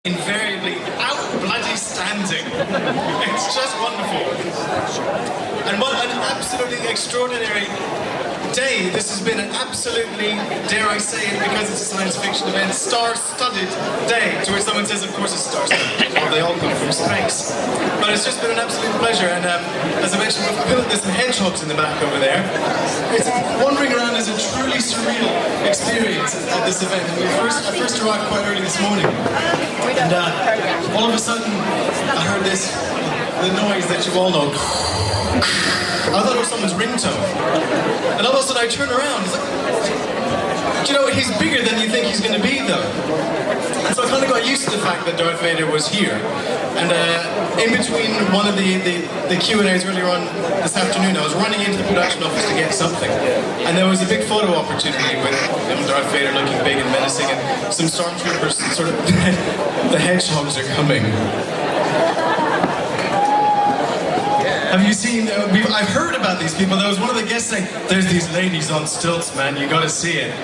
invariably out bloody standing. It's just wonderful. And what an absolutely extraordinary day this has been. An absolutely, dare I say it because it's a science fiction event, star-studded day. To which someone says, of course it's star-studded. Well, they all come from space. But it's just been an absolute pleasure. And as I mentioned, there's some hedgehogs in the back over there. It's wandering around is a truly surreal experience at this event. And I first arrived quite early this morning. And all of a sudden, I heard the noise that you all know. I thought it was someone's ringtone. And all of a sudden I turn around, it's like, do you know, he's bigger than you think he's going to be though. And so I kind of got used to the fact that Darth Vader was here. And in between one of the Q&As earlier on this afternoon, I was running into the production office to get something. And there was a big photo opportunity with Darth Vader looking big and menacing, and some stormtroopers sort of, the hedgehogs are coming. Have you seen, I've heard about these people. There was one of the guests saying, there's these ladies on stilts, man, you gotta see it.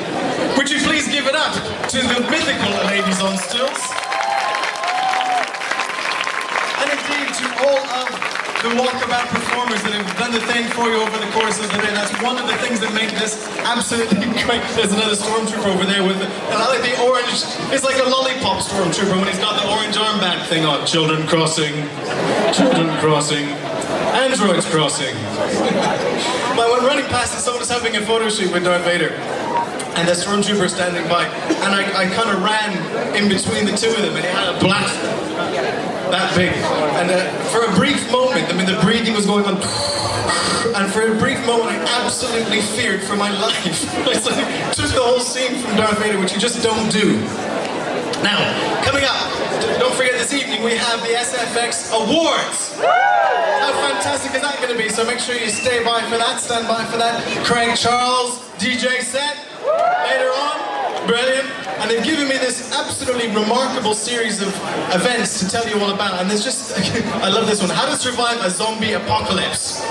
Would you please give it up to the mythical ladies on stilts? And indeed to all of the walkabout performers that have done the thing for you over the course of the day. That's one of the things that make this absolutely great. There's another stormtrooper over there with, and I like the orange, it's like a lollipop stormtrooper when he's got the orange armband thing on. Children crossing, androids crossing. But when running past it, someone was having a photo shoot with Darth Vader. And the stormtrooper standing by, and I kind of ran in between the two of them, and he had a black that big. And for a brief moment, I mean, the breathing was going on, and for a brief moment, I absolutely feared for my life. I took the whole scene from Darth Vader, which you just don't do. Now, coming up, don't forget this evening, we have the SFX Awards. How fantastic is that going to be? So make sure you stay by for that, stand by for that. Craig Charles, DJ set, later on, brilliant. And they've given me this absolutely remarkable series of events to tell you all about. And there's just, I love this one, how to survive a zombie apocalypse.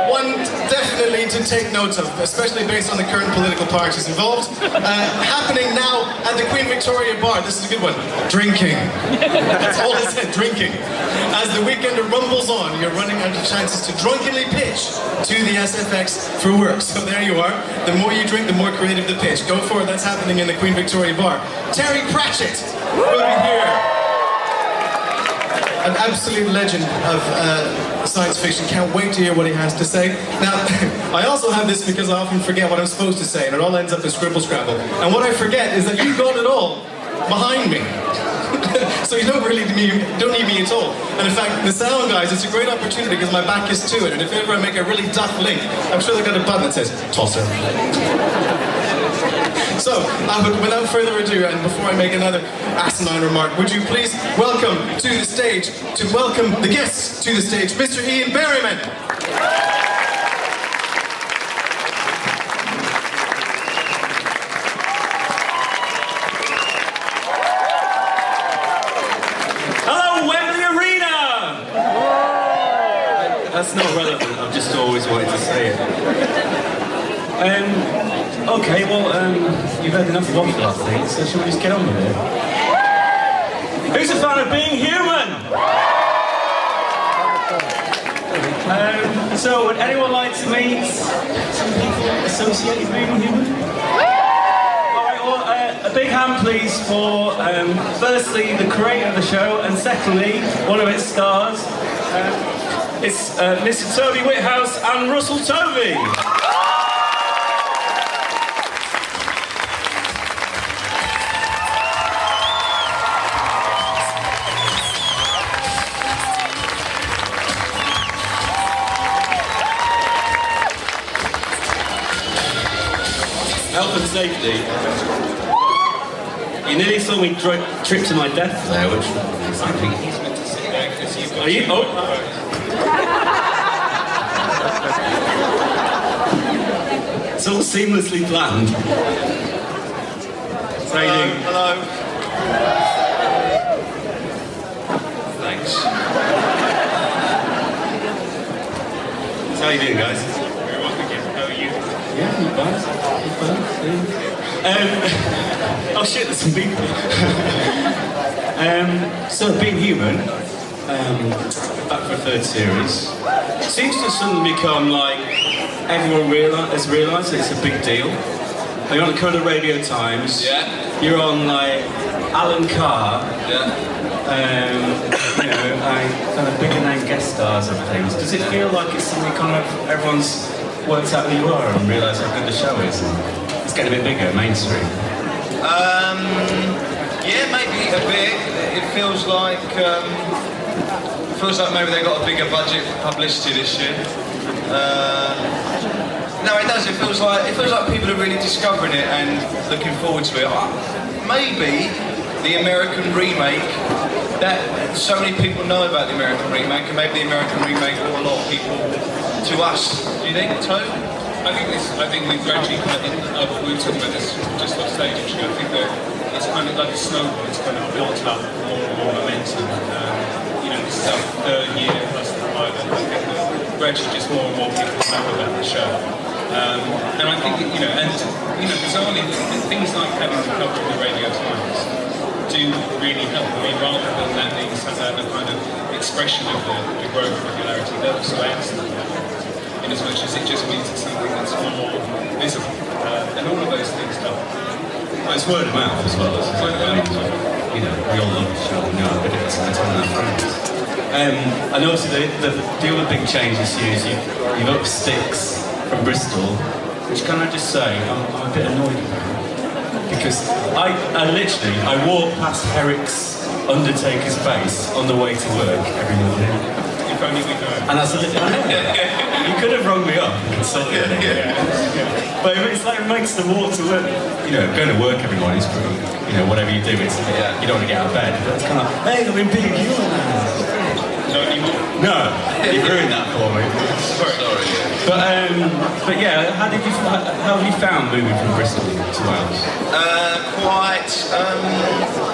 One definitely to take note of, especially based on the current political parties involved. Happening now at the Queen Victoria Bar. This is a good one. Drinking. That's all it said, drinking. As the Weekender rumbles on, you're running out of chances to drunkenly pitch to the SFX for work. So there you are. The more you drink, the more creative the pitch. Go for it. That's happening in the Queen Victoria Bar. Terry Pratchett will be here. An absolute legend of science fiction. Can't wait to hear what he has to say. Now, I also have this because I often forget what I'm supposed to say, and it all ends up in scribble scrabble. And what I forget is that you've got it all behind me. So you don't really don't need me at all. And in fact, the sound guys, it's a great opportunity because my back is to it. And if ever I make a really duff link, I'm sure they've got a button that says, tosser. So, without further ado, and before I make another asinine remark, would you please welcome to the stage, to welcome the guests to the stage, Mr. Ian Berryman. Hello, Wembley Arena! That's not relevant, I've just always wanted to say it. Okay, well, you've had enough of one for last thing, so shall we just get on with it? Who's a fan of being human? So, would anyone like to meet some people associated with being human? Alright, well, a big hand please for, firstly, the creator of the show, and secondly, one of its stars. It's Mr. Tobey Whithouse and Russell Tovey. Health and safety. You nearly saw me trip to my death there, which I think he's meant to sit there because you've got... Are you? Oh! It's all seamlessly planned. How you doing? Hello. Thanks. How you doing, guys? Very well, thank you. How are you? Yeah, not bad. Oh shit, there's some people. So Being Human, back for a third series, seems to suddenly become like everyone has realised that it's a big deal. You're on the cover of the Radio Times. Yeah. You're on like Alan Carr. Yeah. You know, kind of bigger name guest stars and things. Does it feel like it's something kind of everyone's worked out who you are and realised how good the show is? And it's getting a bit bigger, mainstream. Yeah, maybe a bit. It feels like maybe they got a bigger budget for publicity this year. No, it does. It feels like people are really discovering it and looking forward to it. Maybe the American remake, that so many people know about the American remake, and maybe the American remake brought a lot of people to us. Do you think, Toby? I think we've gradually we were talking about this just off stage actually. I think that it's kind of like a snowball, it's kind of built up more and more momentum. You know, this is our third year plus the pilot. I think that gradually just more and more people know about the show. And I think, bizarrely, things like having the cover of the Radio Times do really help. I mean, rather than that being the kind of expression of the growth of popularity, that also adds to that. In as much as it just means it's something that's more visible. And all of those things help. Well, it's word of mouth as well. You know, we all love the show, we know a bit of it, and telling our friends. And also the other big change this year is you've upped Sticks from Bristol, which can I just say, I'm a bit annoyed about. Because I walk past Herrick's Undertaker's face on the way to work every morning. If only we know. And that's a little... You could have rung me up and consulted me. But it's like it makes the walk to work... You know, going to work every morning is pretty... You know, whatever you do, it's you don't want to get out of bed. But it's kind of, hey, I'm in Being Human now. Not anymore. No, you ruined that for me. Sorry. But yeah, how have you found moving from Bristol to Wales? Quite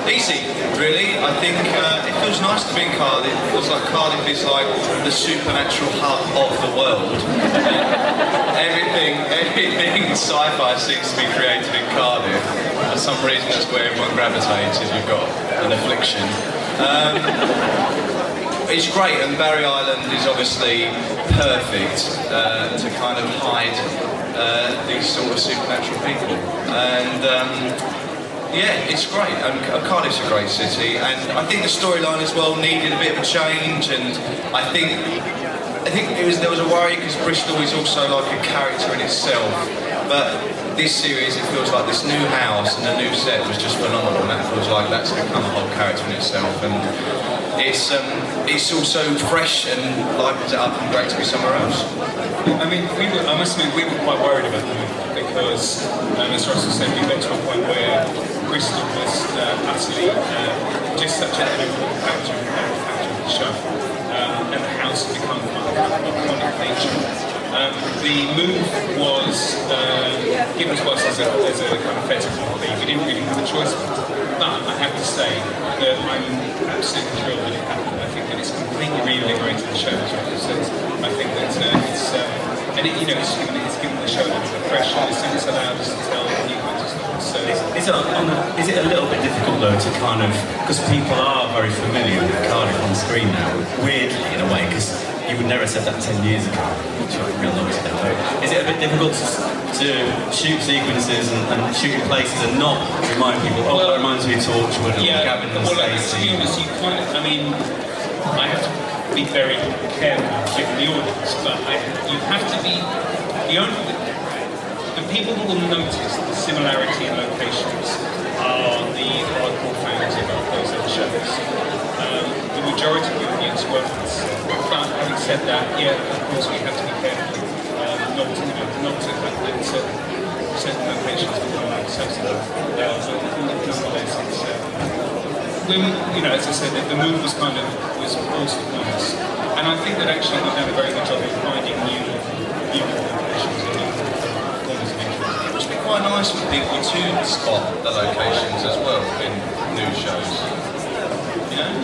easy, really. I think it feels nice to be in Cardiff. It feels like Cardiff is like the supernatural hub of the world. Everything sci-fi seems to be created in Cardiff. For some reason, that's where everyone gravitates if you've got an affliction. It's great, and Barry Island is obviously perfect to kind of hide these sort of supernatural people. And yeah, it's great. Cardiff's a great city, and I think the storyline as well needed a bit of a change. And I think there was a worry because Bristol is also like a character in itself. But this series, it feels like this new house and the new set was just phenomenal. And that feels like that's become a whole character in itself. And it's also fresh and livens it up and great to be somewhere else. I mean, I must admit, we were quite worried about the move because, as Russell said, we got to a point where Bristol was utterly just such an important factor of the show, and the house had become quite an iconic nature. The move was given to us as a kind of fait accompli. We didn't really have a choice, but I have to say that I'm absolutely thrilled that it happened. I think that it's completely reinvigorated the show, as Russell says. I think that it's given the show a fresh, and it's allowed us to tell new kinds of stories. So Is it a little bit difficult though to kind of, because people are very familiar with Cardiff on screen now, weirdly in a way, because you would never have said that 10 years ago, which I real long ago. Is it a bit difficult to shoot sequences and shoot in places and not remind people, that reminds me of Torchwood and Gavin and Stacey? To be honest, I have to be very careful given the audience, but you have to be the people who will notice the similarity in locations are the hardcore fans of those other shows. The majority of the audience won't. But having said that, of course we have to be careful not to have certain locations become like substantive. Nonetheless, as I said, the move was forced upon us, and I think that actually we've done a very good job in finding new locations and new corners of interest. It must be quite nice for people to spot the locations as well in new shows.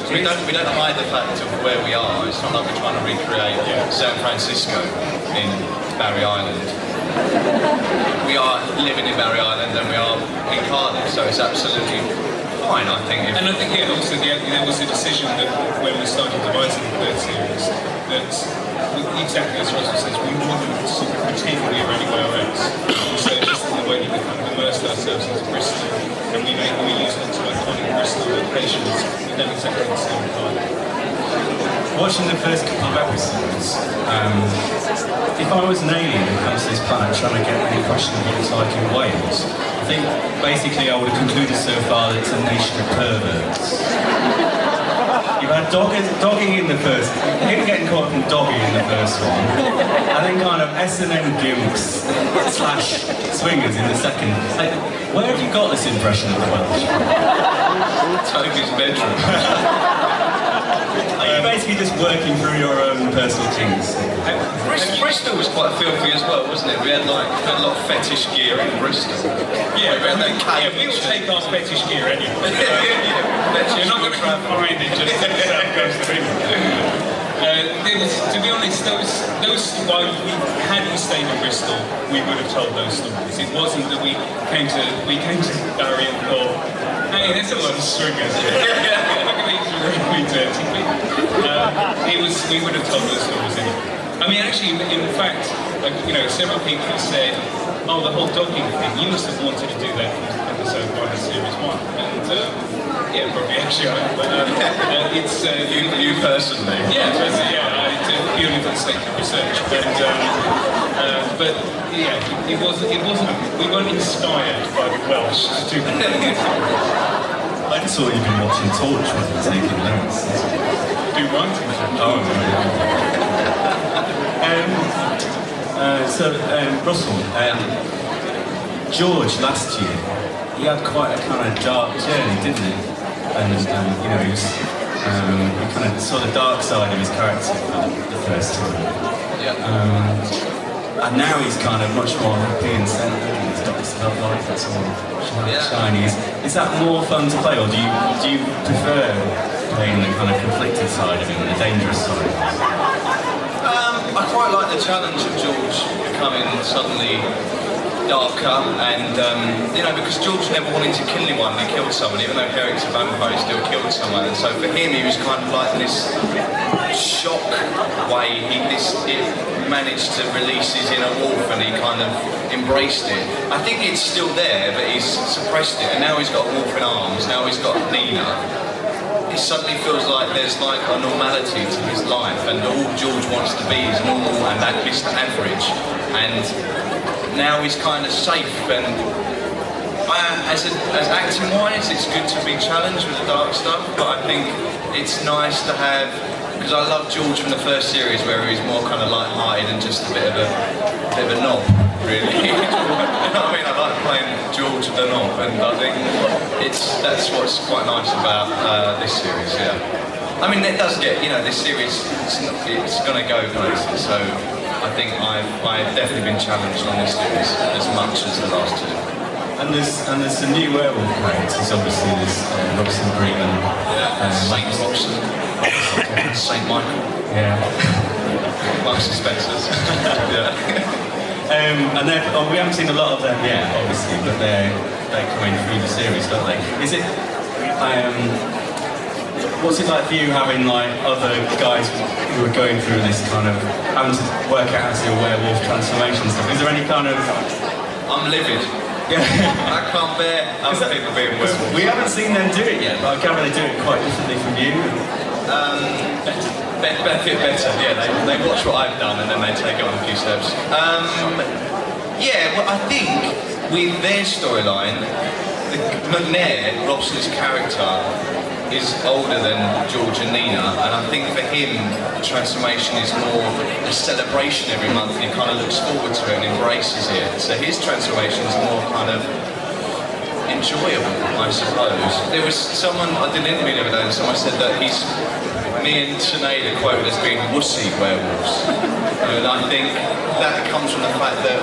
We don't hide the fact of where we are. It's not like we're trying to recreate San Francisco in Barry Island. We are living in Barry Island and we are in Cardiff, so it's absolutely fine, I think. And I think, yeah, also there was a decision that when we started devising the third series, that exactly as Russell says, we wouldn't sort of pretend we were anywhere else. So just in the way that we kind of immersed ourselves into Bristol, and we used lots of iconic Bristol locations, we done exactly the same time. Watching the first couple of episodes, if I was an alien who comes to this planet trying to get an impression of what it's like in Wales, I think basically I would have concluded so far that it's a nation of perverts. You've had dogging in the first, him getting caught up in dogging in the first one, and then kind of S&M gimps / swingers in the second. Like, where have you got this impression of the Welsh? Toby's bedroom. Are you basically just working through your own personal kinks? Bristol was quite filthy as well, wasn't it? We had a lot of fetish gear in Bristol. Yeah, we had that cage. we will take our fetish gear anyway. You're You're not going to find it just in the South Coast of England. To be honest, while had we stayed in Bristol, we would have told those stories. It wasn't that we came to Barry and thought, hey, there's a lot of swingers. Look at these really dirty people. We would have told those stories anyway. I mean, actually, in fact, like, several people have said, oh, the whole dogging thing, you must have wanted to do that from episode 1 of series 1. And yeah, probably actually, but it's you personally. Yeah, I did purely for the sake of research, but yeah, it wasn't. We weren't inspired by the Welsh to do that. I just thought you'd been watching Torch when you were taking notes. Do writing. Oh, Russell, George last year, he had quite a kind of dark journey, didn't he? And he was, we kind of saw the dark side of his character for the first time. Yeah. And now he's kind of much more happy and centered, and he's got this love life that's all shiny. Is that more fun to play, or do you prefer playing the kind of conflicted side of him, the dangerous side? I quite like the challenge of George becoming suddenly darker, and because George never wanted to kill anyone, he killed someone. Even though Herrick's a vampire, he still killed someone. And so for him, he was kind of like this shock way. He managed to release his inner wolf, and he kind of embraced it. I think it's still there, but he's suppressed it. And now he's got a wolf in arms. Now he's got Nina. It suddenly feels like there's like a normality to his life, and all George wants to be is normal and at least average. And now he's kind of safe, and as acting wise, it's good to be challenged with the dark stuff, but I think it's nice to have, because I love George from the first series where he was more kind of light-hearted and just a bit of a knob, really. You know what I mean? I like playing George the knob, and I think that's what's quite nice about this series, yeah. I mean, it does get, this series, it's going to go places, so I think I've definitely been challenged on this series as much as the last two. And there's some new werewolf characters, obviously. There's Robson Greenman. Yeah, Saint Robson. Saint Michael. Yeah. Marks and Spencer's. Yeah. And we haven't seen a lot of them yet, obviously, but they're coming through the series, don't they? Is it? What's it like for you having like other guys who are going through this kind of having to work out how to do a werewolf transformation stuff? Is there any kind of? I'm livid. Yeah. I can't bear other people being werewolves. We haven't seen them do it yet, but I gather they do it quite differently from you. Better. Yeah, they watch what I've done and then they take it on a few steps. Well, I think with their storyline, McNair, Robson's character, is older than George and Nina, and I think for him the transformation is more a celebration every month, and he kind of looks forward to it and embraces it. So his transformation is more kind of enjoyable, I suppose. There was someone, I did an interview the other day, and someone said that me and Sinead are quoted as being wussy werewolves. And I think that comes from the fact that,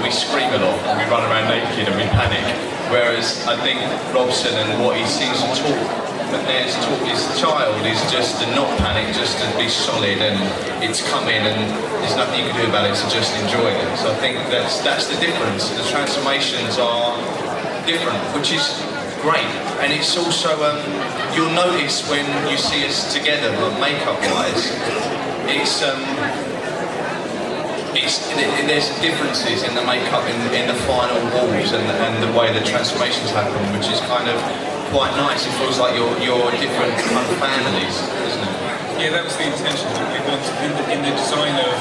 we scream a lot, and we run around naked and we panic, whereas I think Robson and what he seems to talk, McNair's taught his child is just to not panic, just to be solid, and it's coming and there's nothing you can do about it, so just enjoy it. So I think that's the difference. The transformations are different, which is great. And it's also, you'll notice when you see us together, like makeup-wise, there's differences in the makeup in the final walls and the way the transformations happen, which is kind of quite nice. It feels like you're different kind of families, isn't it? Yeah, that was the intention. We wanted in the design of,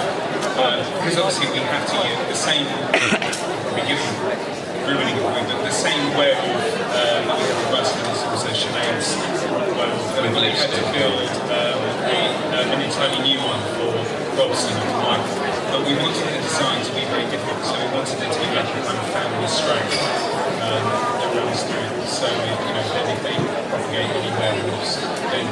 because obviously we have to use the same, ruining it, but the same werewolf that we have with Russell is also Sinead's werewolf. We had to build an entirely new one for Robson and Mike. But we wanted the design to be very different, so we wanted it to be like a kind of family strength that runs through. So then if they propagate any werewolves, then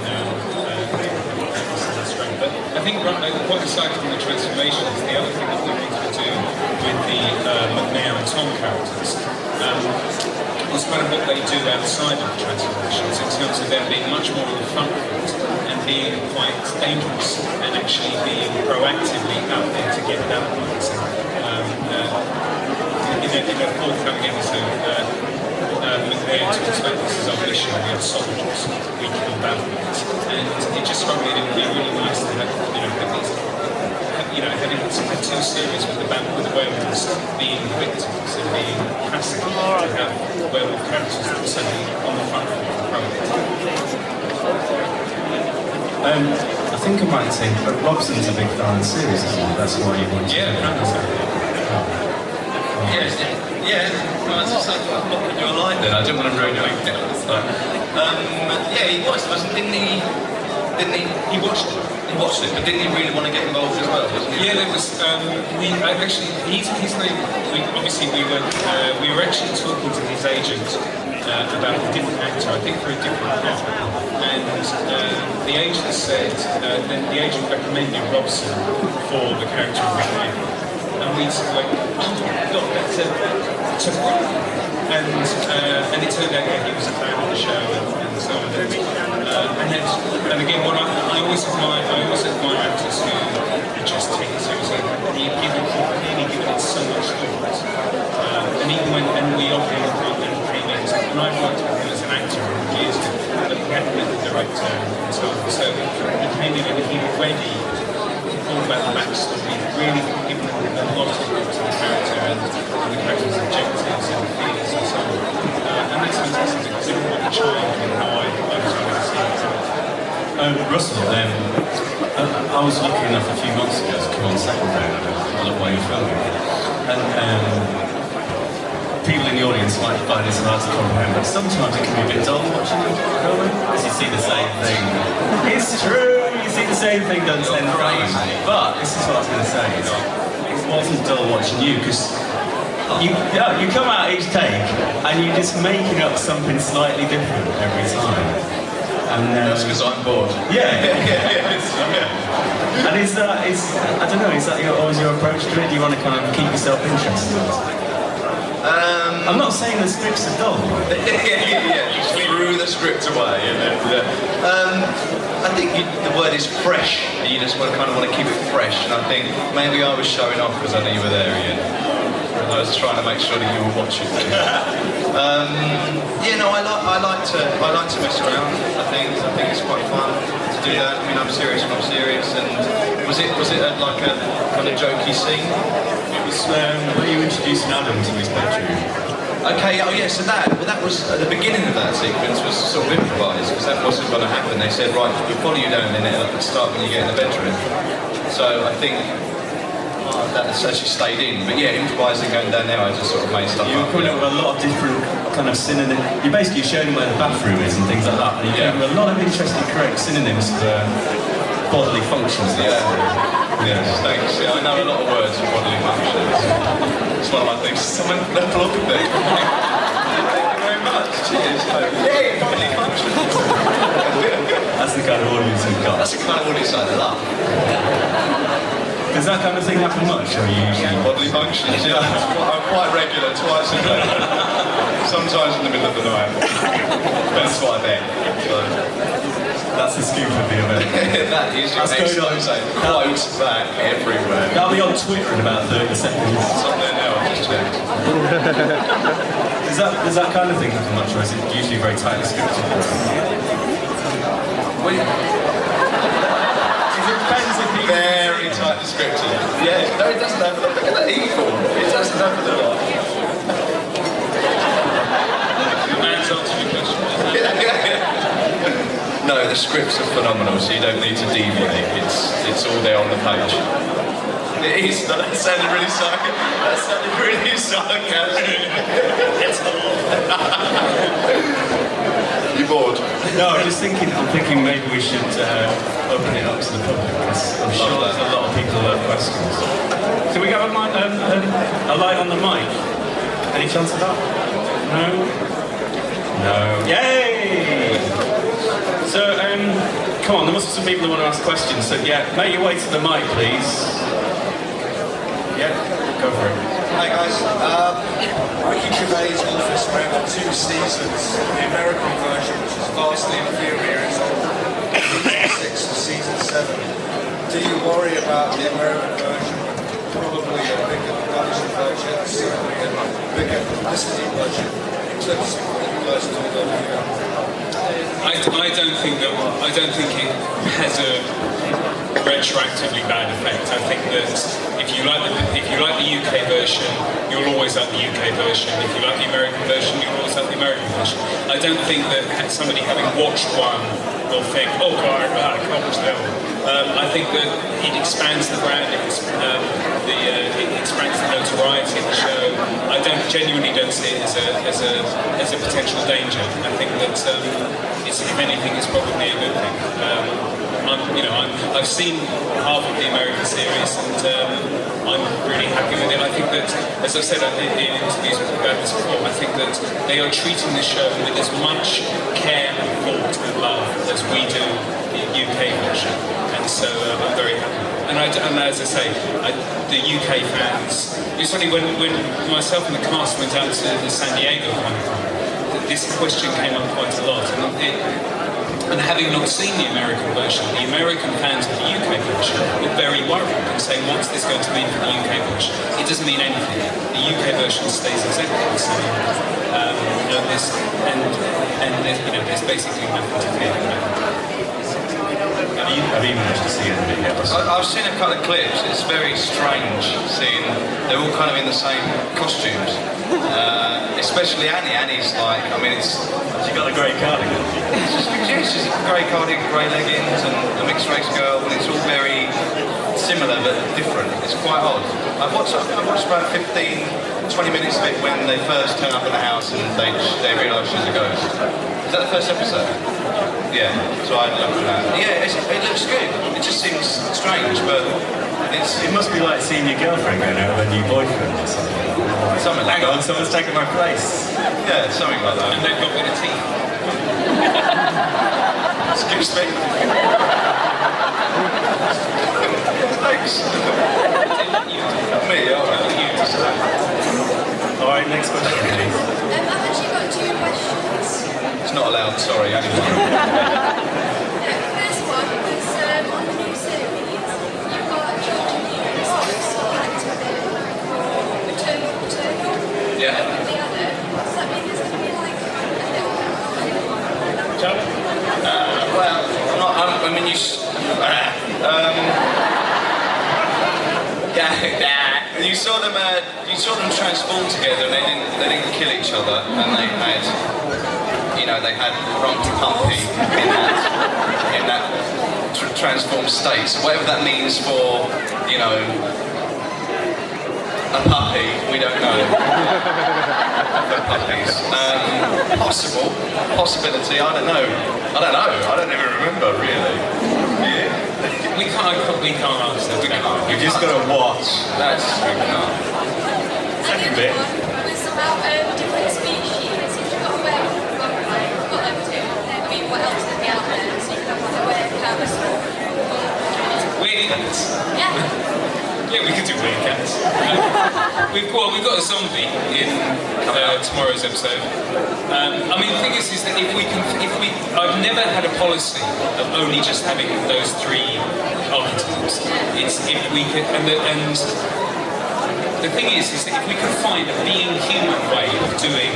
they will have this strength. But I think what aside from the transformations, the other thing that we wanted to do with the McNair and Tom characters was kind of what they do outside of the transformations, in terms of them being much more on the front foot and being quite dangerous and actually being proactively out there to get bad guys. In the forthcoming episode, McNair talks about this as our mission. We are soldiers, we kill bad guys, and it just struck me that it would be really nice to have, having something too serious with the werewolves being victims and being passive, to have werewolf characters that are suddenly on the front foot of I think I might say, but Robson's a big fan of the series, isn't he? That's why you want to do it. Yeah, well, that's I'm not putting you online then. I didn't want to ruin your weekend. Yeah, he was, wasn't he? He watched it, but didn't he really want to get involved as well? Yeah, there was. His name. We were actually talking to his agent about a different actor, I think for a different part. And the agent said, then the agent recommended Robson for the character of McNair. And we said, like, oh my God, that's a and it turned out he was a fan of the show and so on. And again, what I always admire actors who just take it seriously. He'd clearly given it so much thought. And even when we offered him came in, and I've worked with him as an actor for years ago, but he hadn't been the director and so on. So he came in and he already thought about the backstory, really given a lot of thought to the character and the character's objectives and feelings and so on. And that's fantastic because everybody chimed in how I was going to see it. Russell, I was lucky enough a few months ago to come on second round of while you're filming. And people in the audience might find this hard to comprehend, but sometimes it can be a bit dull watching you filming, because you see the same thing. It's true, you see the same thing done 10 times. But this is what I was going to say, it wasn't dull watching you, because you come out each take and you're just making up something slightly different every time. And that's because I'm bored. Yeah. And is that always your approach to it? Do you want to kind of keep yourself interested? I'm not saying the scripts are dull. Threw the script away. I think the word is fresh. You just want to keep it fresh. And I think maybe I was showing off because I knew you were there, Ian. I was trying to make sure that you were watching. I like to mess around. I think it's quite fun to do that. I mean, I'm serious when I'm serious. And was it like a kind of jokey scene? It was where you introducing Adam to his bedroom. Okay, so that was at the beginning of that sequence was sort of improvised because that wasn't going to happen. They said, right, we'll follow you down in it at the start when you get in the bedroom. So I think that's actually stayed in. But yeah, improvising going down there, I just sort of made stuff up. You were coming up with a lot of different kind of synonyms. You basically showing where the bathroom is and things like that. And you came with a lot of interesting correct synonyms for bodily functions. Yes, thanks. Yeah, I know a lot of words for bodily functions. It's one of my things. Someone left a look at me. Thank you very much. Cheers. Yay, bodily functions. That's the kind of audience we've got. That's the kind of audience I love. Does that kind of thing happen much, or are you usually... Bodily functions, yeah. I'm quite regular, twice a day. Sometimes in the middle of the night. That's what I bet. So. That's That's the scoop of the event. That is your That's going on. Quotes that everywhere. That'll be on Twitter in about 30 seconds. It's on there now, I've just checked. Does that kind of thing happen much, or is it usually very tightly scripted? Well, It depends if you... very tightly scripted. Yeah, no, it doesn't happen. Look at that eagle. It doesn't happen a lot. The man's answering your question. No, the scripts are phenomenal, so you don't need to deviate. It's all there on the page. It is. That sounded really sarcastic. That sounded really sarcastic. You bored? No, I'm thinking maybe we should open it up to the public, because I'm sure there's a lot of people who have questions. Do we have a light on the mic? Any chance of that? No? No. Yay! So, come on, there must be some people who want to ask questions. So, yeah, make your way to the mic, please. Yeah, go for it. Hi guys, Ricky Gervais' Office ran for 2 seasons. The American version, which is vastly inferior, is on season 6 to season 7. Do you worry about the American version, probably a bigger production budget, certainly a bigger publicity budget, in terms of what you guys do over here? I don't think it has a retroactively bad effect. I think that if you like the UK version, you'll always like the UK version. If you like the American version, you'll always like the American version. I don't think that somebody having watched one will think, oh God, I can't watch that one. I think that it expands the brand, it expands the notoriety of the show. I genuinely don't see it as a potential danger. I think that if anything, it's probably a good thing. I've seen half of the American series, and I'm really happy with it. I think that, as I said in interviews about this before, I think that they are treating the show with as much care and thought and love as we do the UK version, and so I'm very happy. And as I say, the UK fans, it's only when myself and the cast went out to the San Diego Comic-Con, this question came up quite a lot, and having not seen the American version, the American fans of the UK version were very worried and saying, what's this going to mean for the UK version? It doesn't mean anything. The UK version stays exactly the same. There's basically nothing to fear. Have you managed to see anything yet? I've seen a couple of clips. It's very strange seeing they're all kind of in the same costumes. Especially Annie. Annie's like, I mean, She got a grey cardigan. she's a grey cardigan, grey leggings, and a mixed race girl, and it's all very similar but different. It's quite odd. I've watched about 15-20 minutes of it when they first turn up at the house and they realise she's a ghost. Is that the first episode? Yeah, so I looked at that. Yeah, it looks good. It just seems strange, but It must be like seeing your girlfriend going out with a new boyfriend or something. Something like that. Someone's taken my place. Yeah, something like that. And they've got rid of teeth. Excuse me. Thanks. Me, alright. Alright, next question, please. I've actually got 2 questions. It's not allowed, sorry, anyway. The first one is on the new series. You've got George and Hughes, so active Return. Yeah. The other. Does that mean there's going to be like a little Well, I mean, you saw them transform together, and they didn't kill each other, and they had Rumpy Pumpy in that transformed state. So whatever that means for, a puppy, we don't know. For puppies. Possibility, I don't know. I don't even remember, really. Yeah. We can't answer. You've just got to watch. That's true. Second bit. was about different species. If you've got a werewolf, you've got them too. I mean, what else would be out there? So you could have like a werewolf. Weirdly, Yeah. Yeah, we could do Weekends. We've got a zombie in tomorrow's episode. I mean, the thing is that I've never had a policy of only just having those three archetypes. It's if we could, and the thing is that if we could find a being human way of doing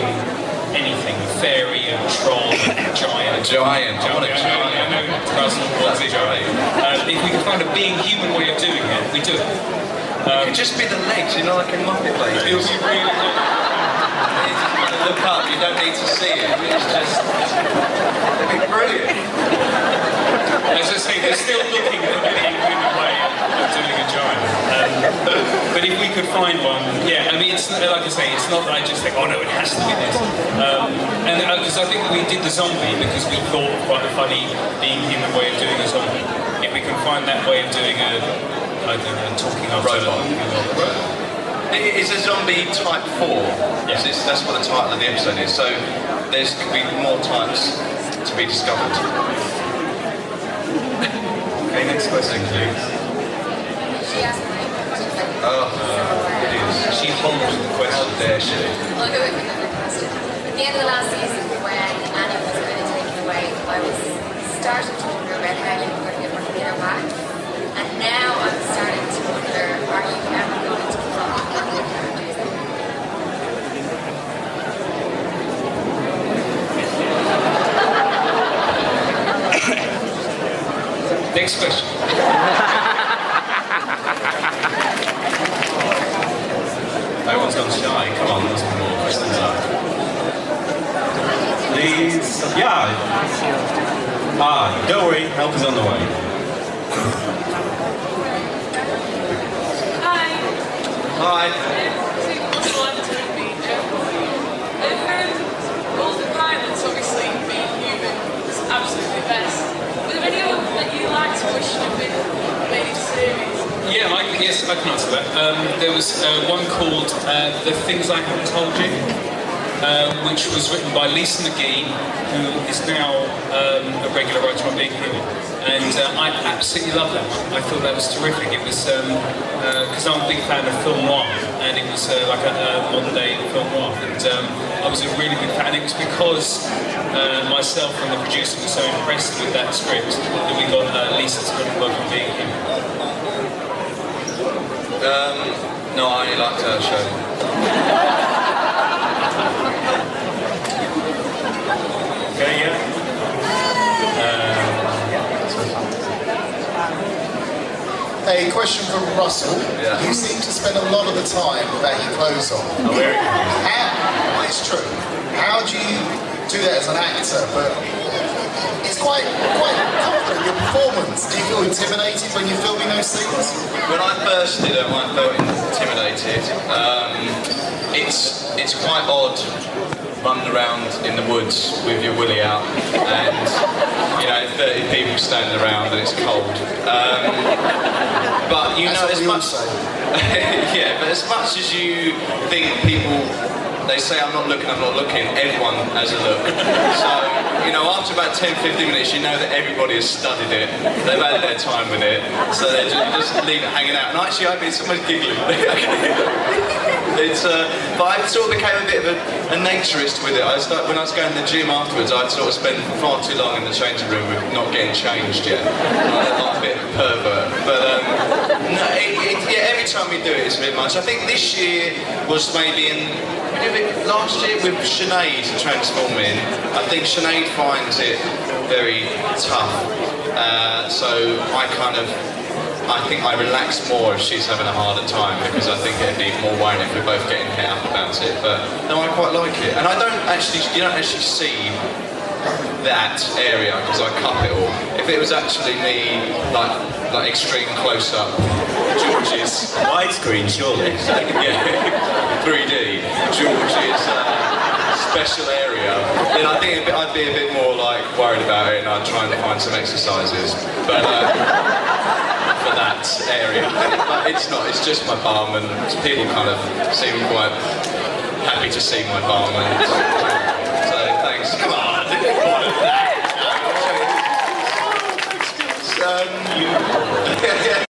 anything, fairy, a troll, a giant. I want a giant. I know Russell wants a giant. If we could find a being human way of doing it, we do it. It could just be the legs, you know, like in Muppet It would Babies. be really good. Look up, you don't need to see it. It's just, it'd be brilliant. As I say, they're still looking for a being human way of doing a giant. But if we could find one, yeah, I mean, it's like I say, it's not that I just think, oh no, it has to be this. And because I think we did the zombie because we thought of quite a funny being human way of doing a zombie. If we can find that way of doing I don't know, talking after Robot. It's a zombie type 4. Yeah. That's what the title of the episode is. So there's could be more types to be discovered. Okay, next question, please. She asked me questions like Oh, it is. She holds the question there, she. I'll go with another question. At the end of the last season, when Annie was going to take it away, I was starting to wonder about how you were going to get her back. And now I'm starting to wonder, are you ever going to fuck any of the characters? Next question. Everyone's gone shy. Come on, there's more questions up. Please. Yeah. Don't worry, help is on the way. Hi. Hi. Russell Tovey and Writer. I've heard all the pilots, obviously, being human is absolutely best. Were there any other that you liked or wish had been made into series? Yeah, yes, I can answer that. There was one called The Things I Haven't Told You, which was written by Lisa McGee, who is now a regular writer on Being Human. And I absolutely love that one. I thought that was terrific. It was, because I'm a big fan of film noir, and it was like a modern day film noir. And I was a really big fan. It was because myself and the producer were so impressed with that script that we got Lisa to come and work on Being Human. No, I only liked her show. Okay, yeah. A question from Russell. Yeah. You seem to spend a lot of the time without your clothes on. Oh, very good. Well, it's true. How do you do that as an actor? But it's quite confident, your performance. Do you feel intimidated when you're filming those scenes? When I first did them, I felt intimidated. It's quite odd running around in the woods with your willy out and 30 people standing around and it's cold. But That's what as we all much say. yeah, but as much as you think people, they say I'm not looking, everyone has a look. So, after about 10-15 minutes, you know that everybody has studied it, they've had their time with it, so they just leave it hanging out. And actually, I've been almost giggling. But I sort of became a bit of a naturist with it. When I was going to the gym afterwards, I'd sort of spend far too long in the changing room with not getting changed yet. I'm a bit of a pervert. But no, every time we do it, it's a bit much. I think this year was maybe we did it last year with Sinead transforming. I think Sinead finds it very tough. So I think I relax more if she's having a harder time because I think it'd be more worrying if we're both getting hit up about it. But no, I quite like it. And you don't actually see that area because I cup it all. If it was actually me, like extreme close-up, George's... Widescreen, surely. yeah, 3D, George's special area, then I think I'd be a bit more worried about it and I'd try and find some exercises. But for that area. But it's not, it's just my bum and people kind of seem quite happy to see my bum and so thanks. Come on, more than that.